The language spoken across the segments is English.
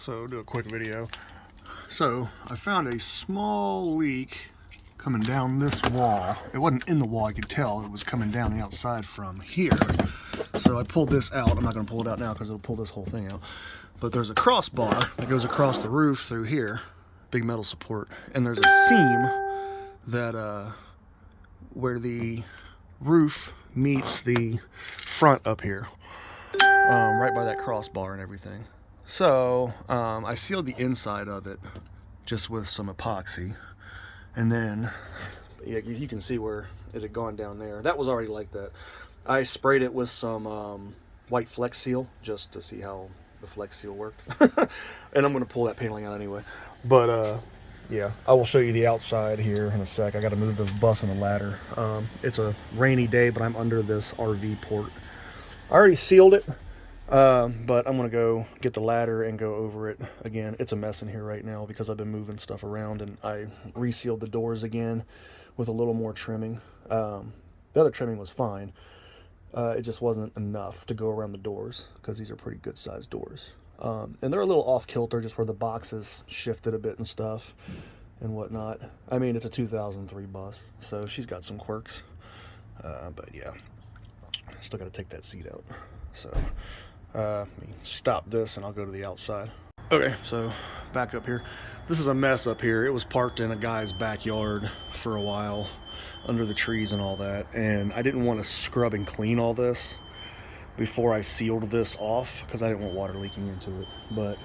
So do a quick video. So I found a small leak coming down this wall. It wasn't in the wall, I could tell it was coming down the outside from here. So I pulled this out. I'm not going to pull it out now because it'll pull this whole thing out. But there's a crossbar that goes across the roof through here, big metal support, and there's a seam that where the roof meets the front up here, right by that crossbar and everything. So I sealed the inside of it just with some epoxy, and then you can see where it had gone down there. That was already like that. I sprayed it with some white Flex Seal just to see how the Flex Seal worked. And I'm going to pull that paneling out anyway. But yeah, I will show you the outside here in a sec. I got to move the bus and the ladder. It's a rainy day, but I'm under this RV port. I already sealed it, but I'm going to go get the ladder and go over it again. It's a mess in here right now because I've been moving stuff around, and I resealed the doors again with a little more trimming. The other trimming was fine. It just wasn't enough to go around the doors because these are pretty good sized doors. And they're a little off kilter just where the boxes shifted a bit and stuff and whatnot. I mean, it's a 2003 bus, so she's got some quirks. But yeah, still got to take that seat out. So let me stop this and I'll go to the outside. Okay, so back up here. This is a mess up here. It was parked in a guy's backyard for a while under the trees and all that, and I didn't want to scrub and clean all this before I sealed this off because I didn't want water leaking into it. But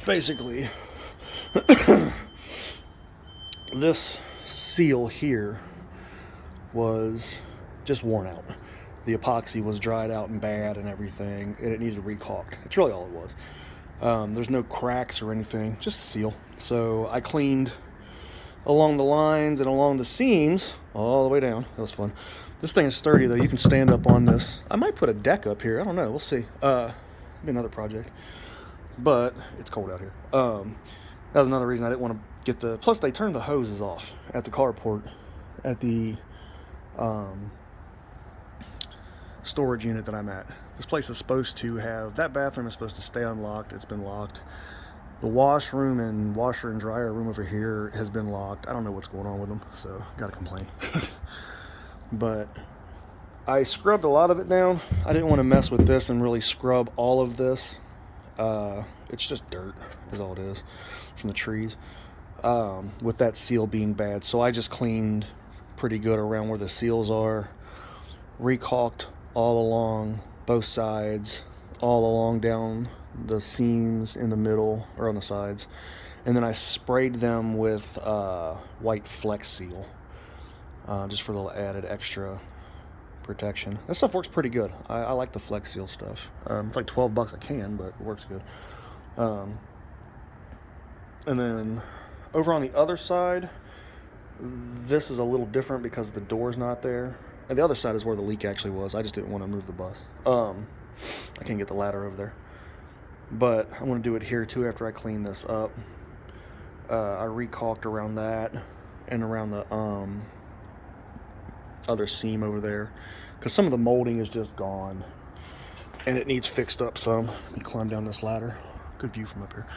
basically this seal here was just worn out. The epoxy was dried out and bad and everything, and it needed recaulked. That's really all it was. There's no cracks or anything, just a seal. So I cleaned along the lines and along the seams all the way down. That was fun. This thing is sturdy though. You can stand up on this. I might put a deck up here. I don't know. We'll see. Be another project. But it's cold out here. That was another reason I didn't want to get the... Plus they turned the hoses off at the carport at the storage unit that I'm at. This place is supposed to have... That bathroom is supposed to stay unlocked. It's been locked. The washroom and washer and dryer room over here has been locked. I don't know what's going on with them, so gotta complain. But I scrubbed a lot of it down. I didn't want to mess with this and really scrub all of this. It's just dirt is all it is from the trees, with that seal being bad. So I just cleaned pretty good around where the seals are, recaulked all along both sides, all along down the seams in the middle or on the sides, and then I sprayed them with white Flex Seal, just for a little added extra protection. That stuff works pretty good. I like the Flex Seal stuff. It's like $12 a can, but it works good. And then over on the other side, this is a little different because the door's not there, and the other side is where the leak actually was. I just didn't want to move the bus. I can't get the ladder over there. But I'm going to do it here too after I clean this up. I recaulked around that and around the other seam over there because some of the molding is just gone and it needs fixed up some. Let me climb down this ladder. Good view from up here.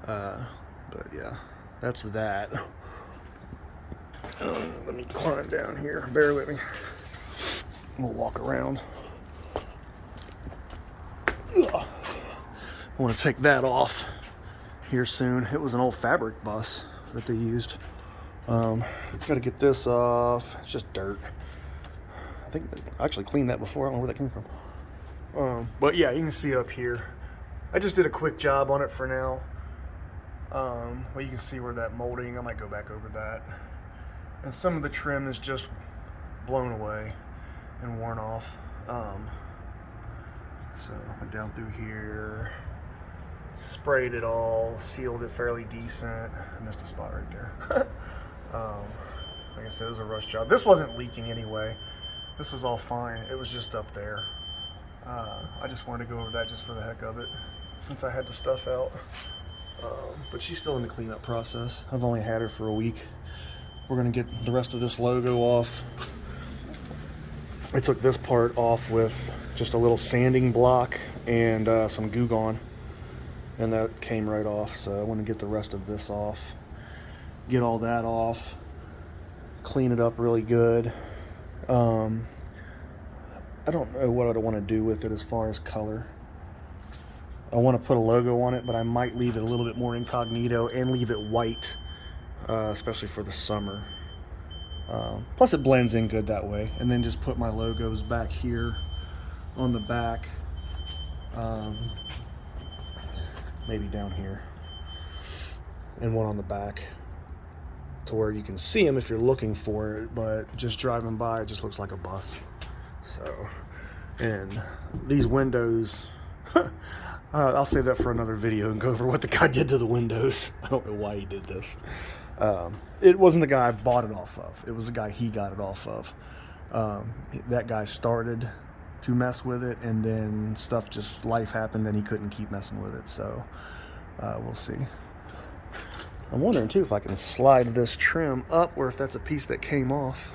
But yeah, that's that. Let me climb down here. Bear with me. We'll walk around. Ugh. I want to take that off here soon. It was an old fabric bus that they used. Got to get this off. It's just dirt. I think I actually cleaned that before. I don't know where that came from. But yeah, you can see up here. I just did a quick job on it for now. Well, you can see where that molding, I might go back over that. And some of the trim is just blown away and worn off. So I went down through here, sprayed it all, sealed it fairly decent. I missed a spot right there. Like I said, it was a rush job. This wasn't leaking anyway. This was all fine. It was just up there. I just wanted to go over that just for the heck of it, since I had the stuff out. But she's still in the cleanup process. I've only had her for a week. We're gonna get the rest of this logo off. I took this part off with just a little sanding block and some Goo Gone. and that came right off. So I want to get the rest of this off, get all that off, clean it up really good. I don't know what I want to do with it as far as color. I want to put a logo on it, but I might leave it a little bit more incognito and leave it white, especially for the summer. Plus it blends in good that way. And then just put my logos back here on the back, maybe down here, and one on the back to where you can see them if you're looking for it, but just driving by it just looks like a bus. So, and these windows, I'll save that for another video and go over what the guy did to the windows. I don't know why he did this. It wasn't the guy I bought it off of. It was the guy he got it off of. That guy started to mess with it, and then life happened and he couldn't keep messing with it. So we'll see. I'm wondering too if I can slide this trim up or if that's a piece that came off.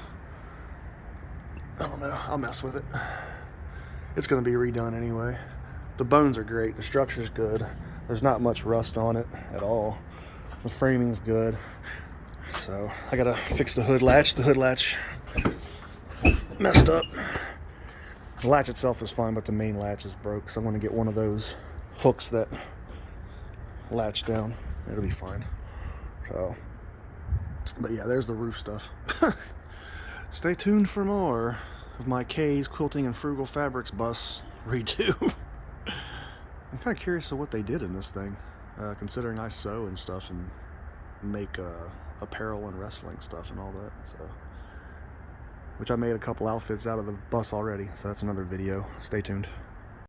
I don't know. I'll mess with it. It's going to be redone anyway. The bones are great. The structure's good. There's not much rust on it at all. The framing's good. So I got to fix the hood latch. The hood latch messed up. The latch itself is fine, but the main latch is broke. So I'm going to get one of those hooks that latch down. It'll be fine. So, but yeah, there's the roof stuff. Stay tuned for more of my Kay's Quilting and Frugal Fabrics bus redo. I'm kind of curious of what they did in this thing, considering I sew and stuff and make apparel and wrestling stuff and all that. So, which I made a couple outfits out of the bus already, so that's another video. Stay tuned.